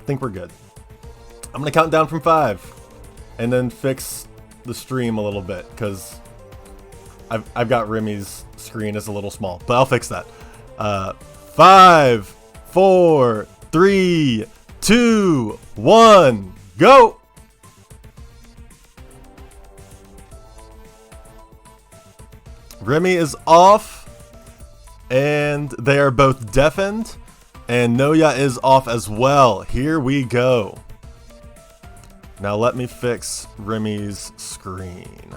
think we're good. I'm gonna count down from 5, and then fix the stream a little bit because I've got Remy's screen is a little small, but I'll fix that. 5, 4, 3, 2, 1, go! Remy is off, and they are both deafened, and Noja is off as well. Here we go. Now let me fix Remy's screen.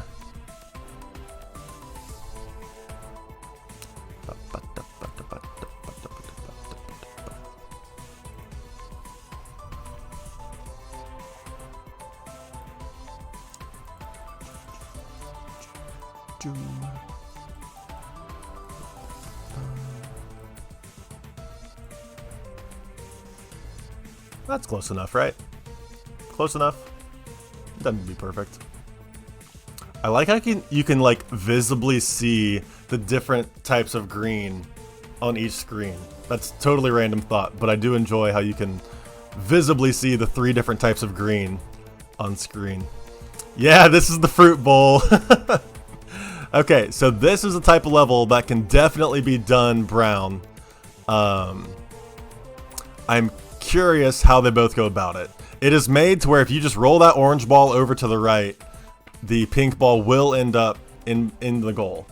That's close enough, right? Close enough. Doesn't be perfect. I like how you can like visibly see the different types of green on each screen. That's totally random thought, but I do enjoy how you can visibly see the 3 different types of green on screen. Yeah, this is the fruit bowl. Okay, so this is a type of level that can definitely be done brown. I'm curious how they both go about it. It is made to where if you just roll that orange ball over to the right, the pink ball will end up in the goal.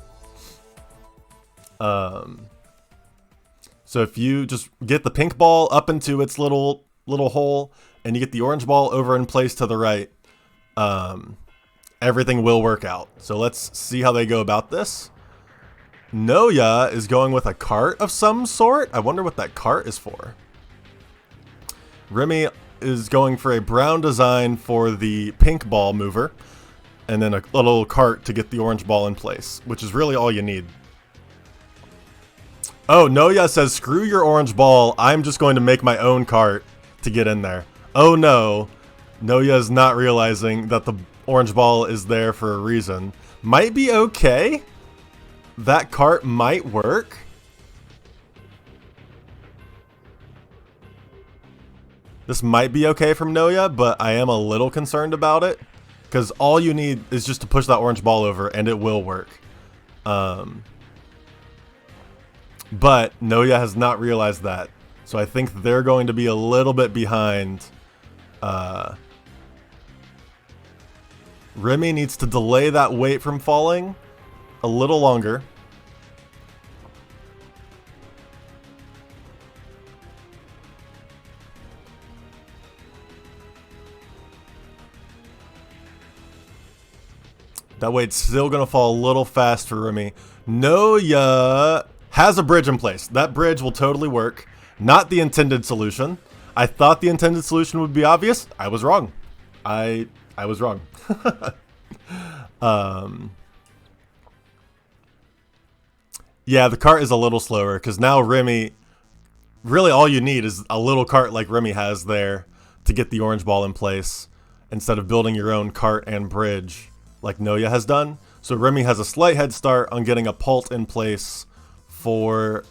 So if you just get the pink ball up into its little hole, and you get the orange ball over in place to the right, everything will work out. So let's see how they go about this. Noja is going with a cart of some sort. I wonder what that cart is for. Remy is going for a brown design for the pink ball mover, and then a little cart to get the orange ball in place, which is really all you need. Oh, Noja says, screw your orange ball, I'm just going to make my own cart to get in there. Oh no, Noja is not realizing that the orange ball is there for a reason. Might be okay. That cart might work. This might be okay from Noja, but I am a little concerned about it. Because all you need is just to push that orange ball over and it will work. But Noja has not realized that. So I think they're going to be a little bit behind. Remy needs to delay that weight from falling a little longer. That weight's still going to fall a little fast for Remy. Noja has a bridge in place. That bridge will totally work. Not the intended solution. I thought the intended solution would be obvious. I was wrong. I was wrong. Yeah, the cart is a little slower because now Remy, really all you need is a little cart like Remy has there to get the orange ball in place instead of building your own cart and bridge like Noja has done. So Remy has a slight head start on getting a pult in place for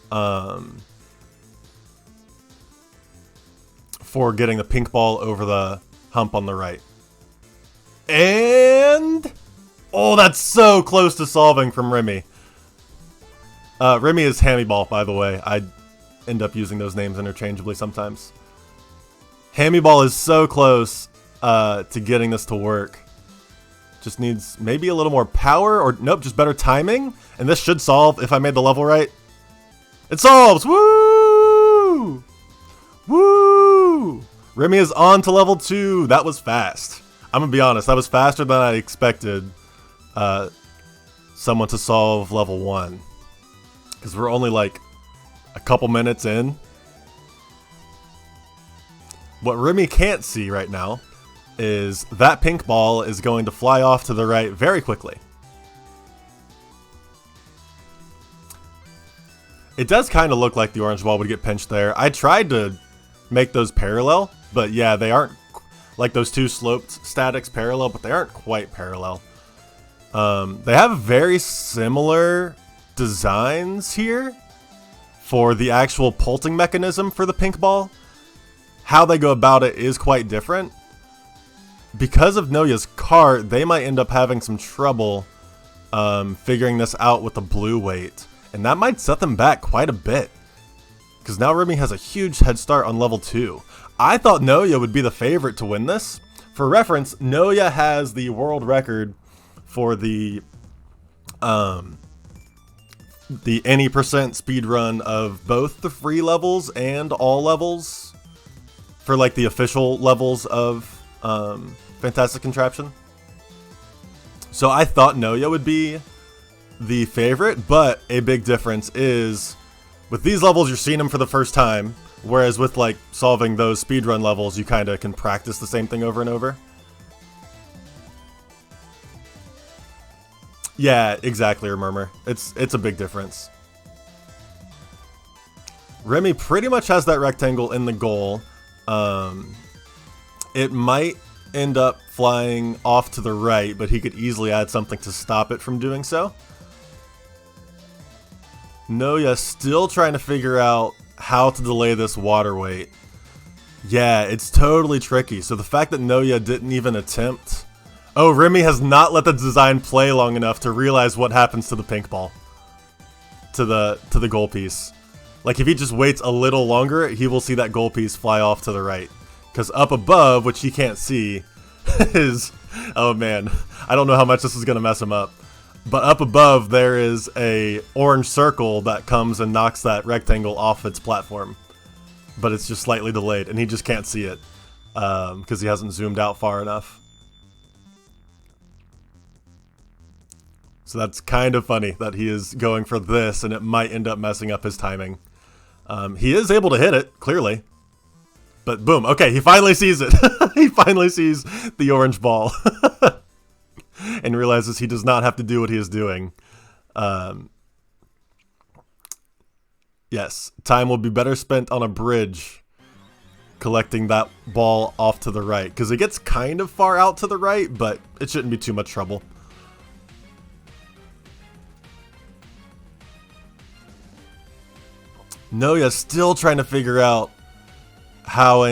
getting the pink ball over the hump on the right. And oh, that's so close to solving from Remy. Remy is Hamybal, by the way. I end up using those names interchangeably sometimes. Hamybal is so close to getting this to work. Just needs maybe a little more power, or nope, just better timing. And this should solve if I made the level right. It solves! Woo! Woo! Remy is on to level 2. That was fast. I'm gonna be honest, that was faster than I expected someone to solve level 1. Because we're only like a couple minutes in. What Remy can't see right now is that pink ball is going to fly off to the right very quickly. It does kind of look like the orange ball would get pinched there. I tried to make those parallel, but yeah, they aren't like those two sloped statics parallel, but they aren't quite parallel. They have very similar designs here for the actual pulting mechanism for the pink ball. how they go about it is quite different. Because of Noja's cart, they might end up having some trouble figuring this out with the blue weight. And that might set them back quite a bit. Because now Remy has a huge head start on level 2. I thought Noja would be the favorite to win this. For reference, Noja has the world record for the any percent speed run of both the free levels and all levels for like the official levels of Fantastic Contraption. So I thought Noja would be the favorite, but a big difference is with these levels you're seeing them for the first time, whereas with like solving those speedrun levels you kind of can practice the same thing over and over. Yeah, exactly, Murmur. It's a big difference. Remy pretty much has that rectangle in the goal. It might end up flying off to the right, but he could easily add something to stop it from doing so. Noja still trying to figure out how to delay this water weight. Yeah, it's totally tricky. So the fact that Noja didn't even attempt... Oh, Remy has not let the design play long enough to realize what happens to the pink ball. To the goal piece. Like, if he just waits a little longer, he will see that goal piece fly off to the right. Because up above, which he can't see, is... Oh man, I don't know how much this is going to mess him up. But up above, there is a orange circle that comes and knocks that rectangle off its platform. But it's just slightly delayed, and he just can't see it. Because he hasn't zoomed out far enough. So that's kind of funny that he is going for this, and it might end up messing up his timing. He is able to hit it, clearly. But boom, okay, he finally sees it. He finally sees the orange ball. And realizes he does not have to do what he is doing. Yes, time will be better spent on a bridge collecting that ball off to the right. Because it gets kind of far out to the right, but it shouldn't be too much trouble. Noja still trying to figure out how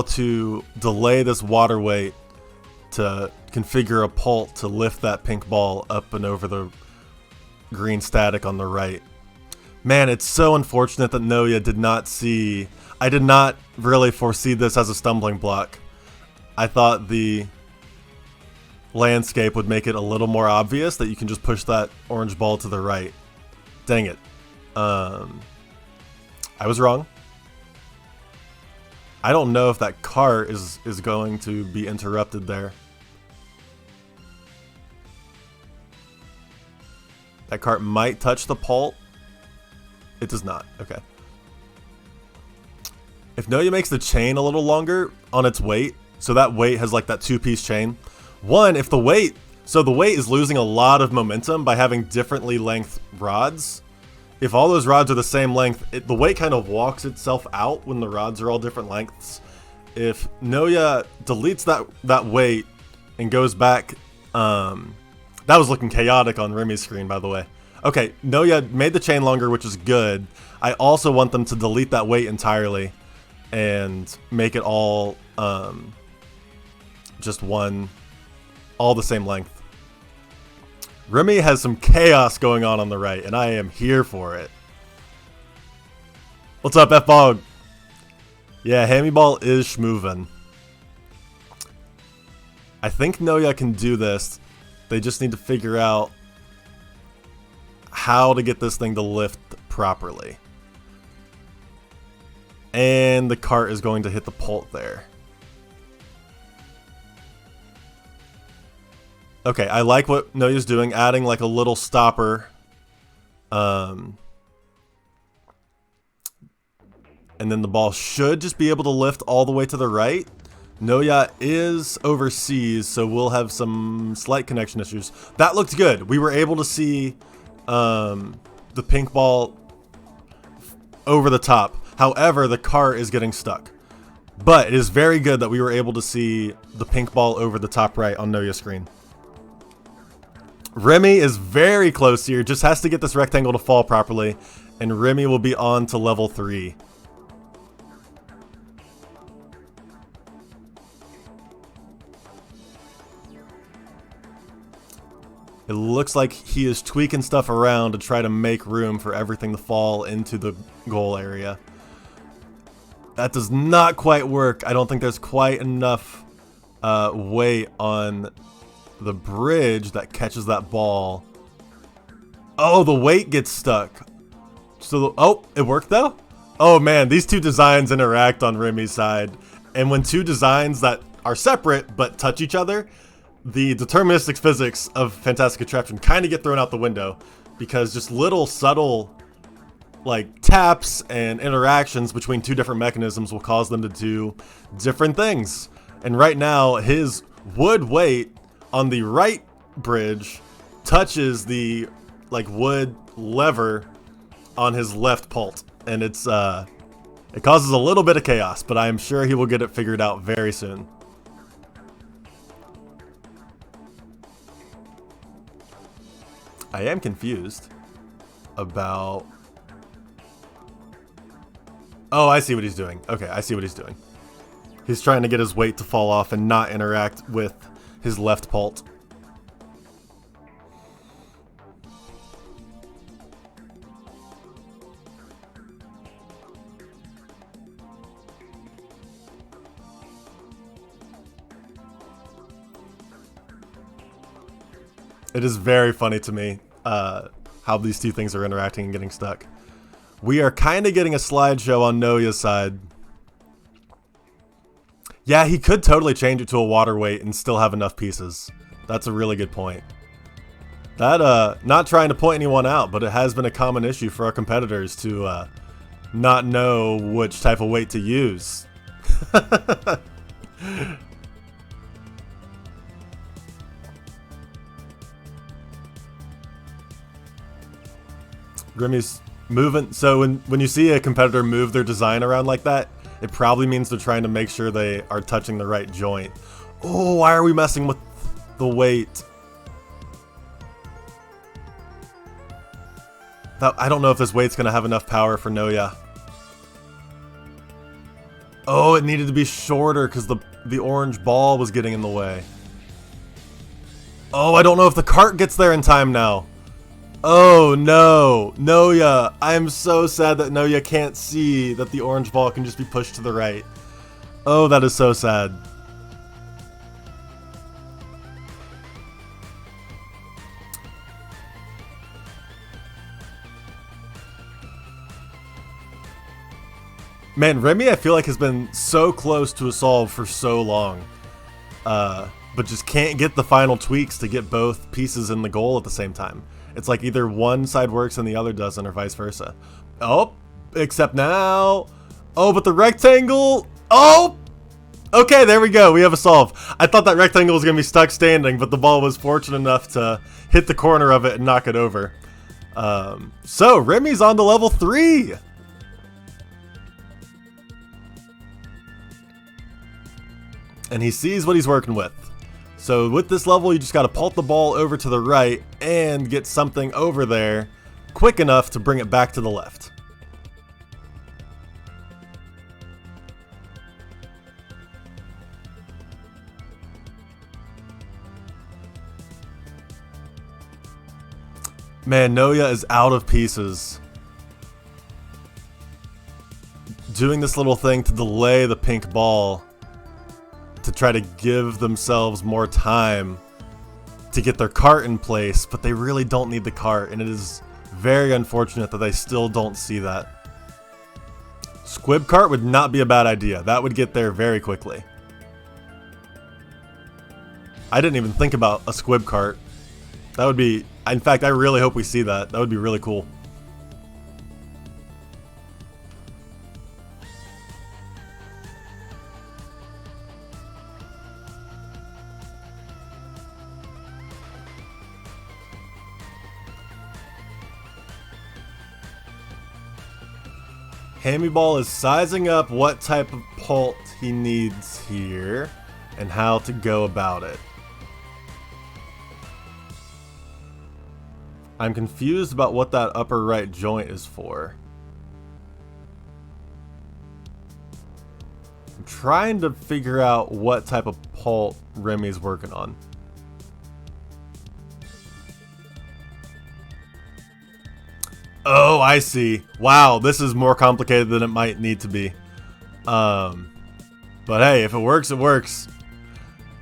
to delay this water weight to configure a pult to lift that pink ball up and over the green static on the right. Man, it's so unfortunate that Noja did not see... I did not really foresee this as a stumbling block. I thought the landscape would make it a little more obvious that you can just push that orange ball to the right. Dang it. I was wrong. I don't know if that cart is going to be interrupted there. That cart might touch the pult. It does not. Okay. If Noja makes the chain a little longer on its weight, so that weight has like that two-piece chain. One, if the weight... So the weight is losing a lot of momentum by having differently length rods. If all those rods are the same length, the weight kind of walks itself out when the rods are all different lengths. If Noja deletes that weight and goes back... that was looking chaotic on Remy's screen, by the way. Okay, Noja made the chain longer, which is good. I also want them to delete that weight entirely and make it all just one... all the same length. Remy has some chaos going on the right, and I am here for it. What's up, F-Bog? Yeah, Hamybal is Schmoovin. I think Noja can do this. They just need to figure out how to get this thing to lift properly. And the cart is going to hit the pult there. Okay, I like what Noja's doing, adding like a little stopper. And then the ball should just be able to lift all the way to the right. Noja is overseas, so we'll have some slight connection issues. That looked good. We were able to see the pink ball over the top. However, the cart is getting stuck. But it is very good that we were able to see the pink ball over the top right on Noja's screen. Remy is very close here, just has to get this rectangle to fall properly, and Remy will be on to level 3. It looks like he is tweaking stuff around to try to make room for everything to fall into the goal area. That does not quite work. I don't think there's quite enough weight on the bridge that catches that ball. Oh, the weight gets stuck. So, oh, it worked though? Oh man, these two designs interact on Remy's side. And when two designs that are separate but touch each other, the deterministic physics of Fantastic Attraction kind of get thrown out the window, because just little subtle like taps and interactions between two different mechanisms will cause them to do different things. And right now, his wood weight on the right bridge touches the like wood lever on his left pult, and it causes a little bit of chaos, but I am sure he will get it figured out very soon. I am confused about... Oh, I see what he's doing. Okay, I see what he's doing. He's trying to get his weight to fall off and not interact with his left pult. It is very funny to me how these two things are interacting and getting stuck. We are kind of getting a slideshow on Noja's side. Yeah, he could totally change it to a water weight and still have enough pieces. That's a really good point. That, not trying to point anyone out, but it has been a common issue for our competitors to not know which type of weight to use. Remy's moving. So when you see a competitor move their design around like that, it probably means they're trying to make sure they are touching the right joint. Oh, why are we messing with the weight? I don't know if this weight's going to have enough power for Noja. Oh, it needed to be shorter because the orange ball was getting in the way. Oh, I don't know if the cart gets there in time now. Oh no, Noja. I am so sad that Noja can't see that the orange ball can just be pushed to the right. Oh, that is so sad. Man, Remy I feel like has been so close to a solve for so long. But just can't get the final tweaks to get both pieces in the goal at the same time. It's like either one side works and the other doesn't, or vice versa. Oh, except now. Oh, but the rectangle. Oh, okay, there we go. We have a solve. I thought that rectangle was going to be stuck standing, but the ball was fortunate enough to hit the corner of it and knock it over. So Remy's on to level 3. And he sees what he's working with. So with this level, you just got to pult the ball over to the right and get something over there quick enough to bring it back to the left. Man, Noja is out of pieces. Doing this little thing to delay the pink ball to try to give themselves more time to get their cart in place, but they really don't need the cart, and it is very unfortunate that they still don't see that. Squib cart would not be a bad idea. That would get there very quickly. I didn't even think about a squib cart. That would be, in fact, I really hope we see that. That would be really cool. Hamybal is sizing up what type of pult he needs here and how to go about it. I'm confused about what that upper right joint is for. I'm trying to figure out what type of pult Remy's working on. Oh, I see. Wow, this is more complicated than it might need to be. But hey, if it works, it works.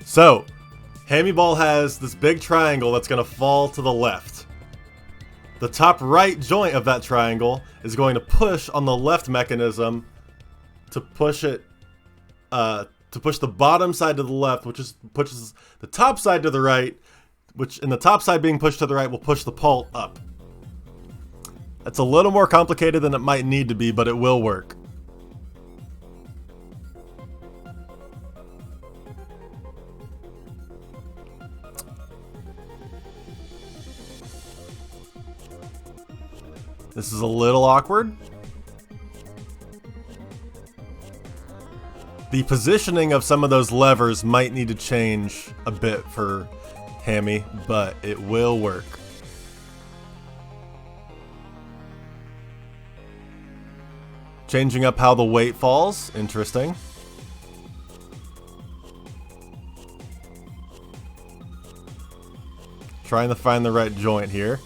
So, Hamybal has this big triangle that's going to fall to the left. The top right joint of that triangle is going to push on the left mechanism to push it, to push the bottom side to the left, which pushes the top side to the right, which in the top side being pushed to the right will push the pult up. It's a little more complicated than it might need to be, but it will work. This is a little awkward. The positioning of some of those levers might need to change a bit for Hammy, but it will work. Changing up how the weight falls. Interesting. Trying to find the right joint here.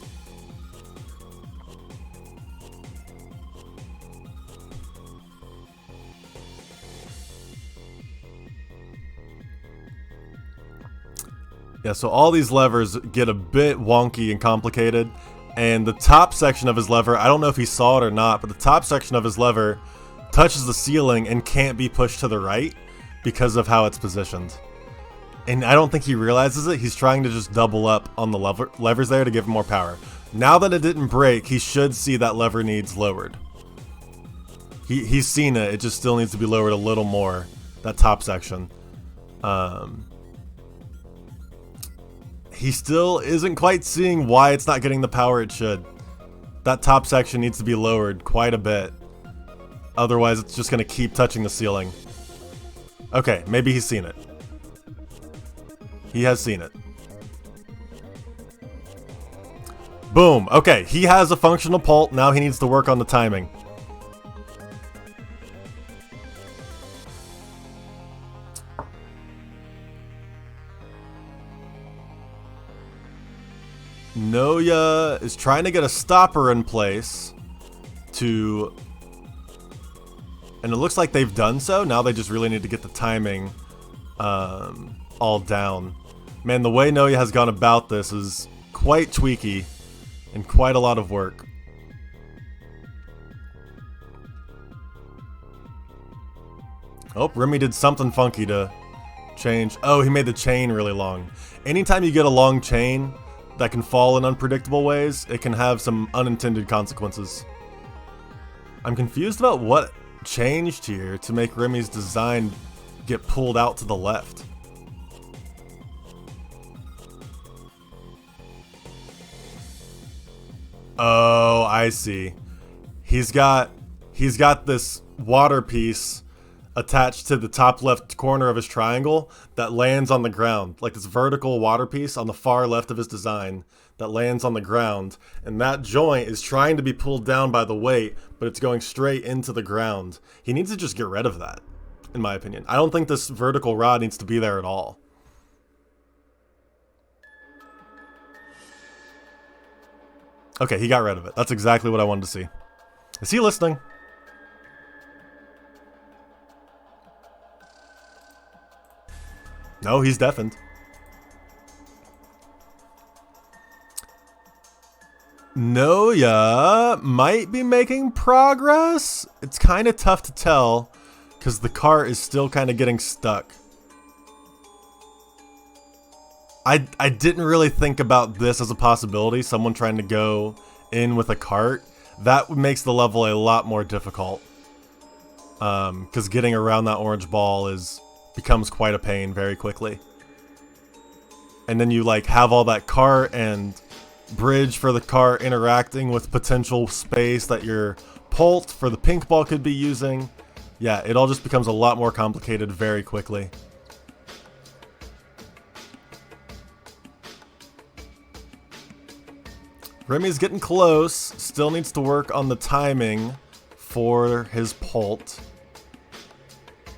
Yeah, so all these levers get a bit wonky and complicated, and the top section of his lever, I don't know if he saw it or not, but the top section of his lever touches the ceiling and can't be pushed to the right because of how it's positioned. And I don't think he realizes it. He's trying to just double up on the levers there to give him more power. Now that it didn't break, he should see that lever needs lowered. He's seen it. It just still needs to be lowered a little more, that top section. He still isn't quite seeing why it's not getting the power it should. That top section needs to be lowered quite a bit. Otherwise, it's just going to keep touching the ceiling. Okay, maybe he's seen it. He has seen it. Boom. Okay, he has a functional pult. Now he needs to work on the timing. Noja is trying to get a stopper in place to... And it looks like they've done so. Now they just really need to get the timing all down. Man, the way Noja has gone about this is quite tweaky and quite a lot of work. Oh, Remy did something funky to change. Oh, he made the chain really long. Anytime you get a long chain that can fall in unpredictable ways, it can have some unintended consequences. I'm confused about what changed here to make Remy's design get pulled out to the left. Oh, I see. He's got this water piece attached to the top left corner of his triangle that lands on the ground, like this vertical water piece on the far left of his design that lands on the ground, and that joint is trying to be pulled down by the weight, but it's going straight into the ground. He needs to just get rid of that, in my opinion. I don't think this vertical rod needs to be there at all. Okay, he got rid of it. That's exactly what I wanted to see. Is he listening? No, he's deafened. Noja might be making progress. It's kind of tough to tell because the cart is still kind of getting stuck. I didn't really think about this as a possibility, someone trying to go in with a cart. That makes the level a lot more difficult. Because getting around that orange ball becomes quite a pain very quickly. And then you like have all that cart and bridge for the cart interacting with potential space that your pult for the pink ball could be using. Yeah, it all just becomes a lot more complicated very quickly. Remy's getting close. Still needs to work on the timing for his Pult.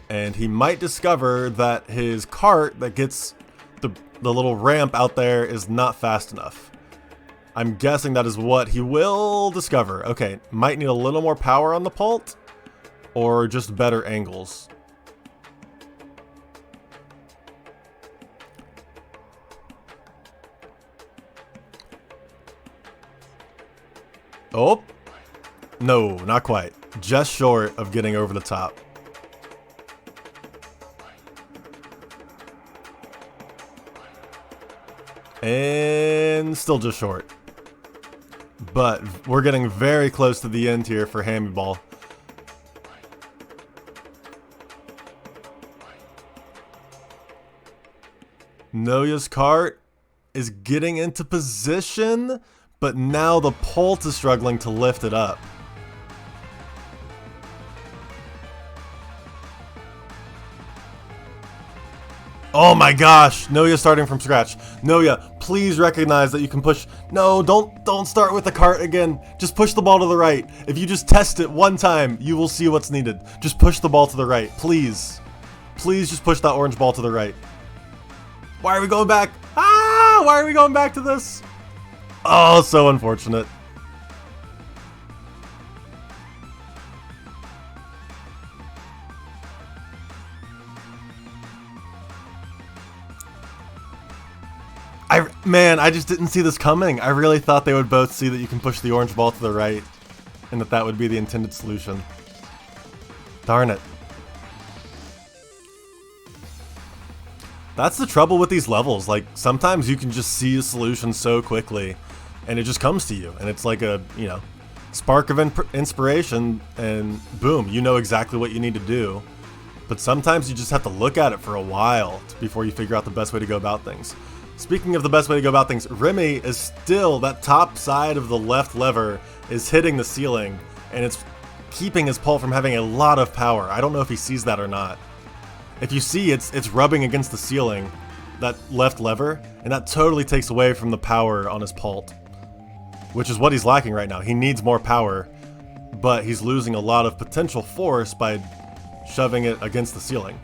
And he might discover that his cart that gets the little ramp out there is not fast enough. I'm guessing that is what he will discover. Okay, might need a little more power on the Pult or just better angles. Oh, no, not quite. Just short of getting over the top. And still just short. But we're getting very close to the end here for Hamybal. Noja's cart is getting into position, but now the Pult is struggling to lift it up. Oh my gosh, Noja's starting from scratch. Noja, please recognize that you can push. No, don't start with the cart again. Just push the ball to the right. If you just test it one time, you will see what's needed. Just push the ball to the right, please. Please just push that orange ball to the right. Why are we going back? Ah, why are we going back to this? Oh, so unfortunate. Man, I just didn't see this coming. I really thought they would both see that you can push the orange ball to the right and that would be the intended solution. Darn it. That's the trouble with these levels. Like, sometimes you can just see a solution so quickly and it just comes to you. And it's like a, you know, spark of inspiration and boom, you know exactly what you need to do. But sometimes you just have to look at it for a while before you figure out the best way to go about things. Speaking of the best way to go about things, Remy is still, that top side of the left lever is hitting the ceiling, and it's keeping his Pult from having a lot of power. I don't know if he sees that or not. If you see, it's rubbing against the ceiling, that left lever, and that totally takes away from the power on his Pult, which is what he's lacking right now. He needs more power, but he's losing a lot of potential force by shoving it against the ceiling.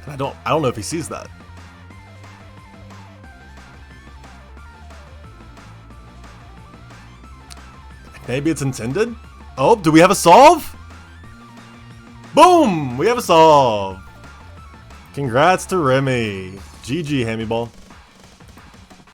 I don't know if he sees that. Maybe it's intended? Oh, do we have a solve? Boom! We have a solve! Congrats to Remy. GG, Hamybal.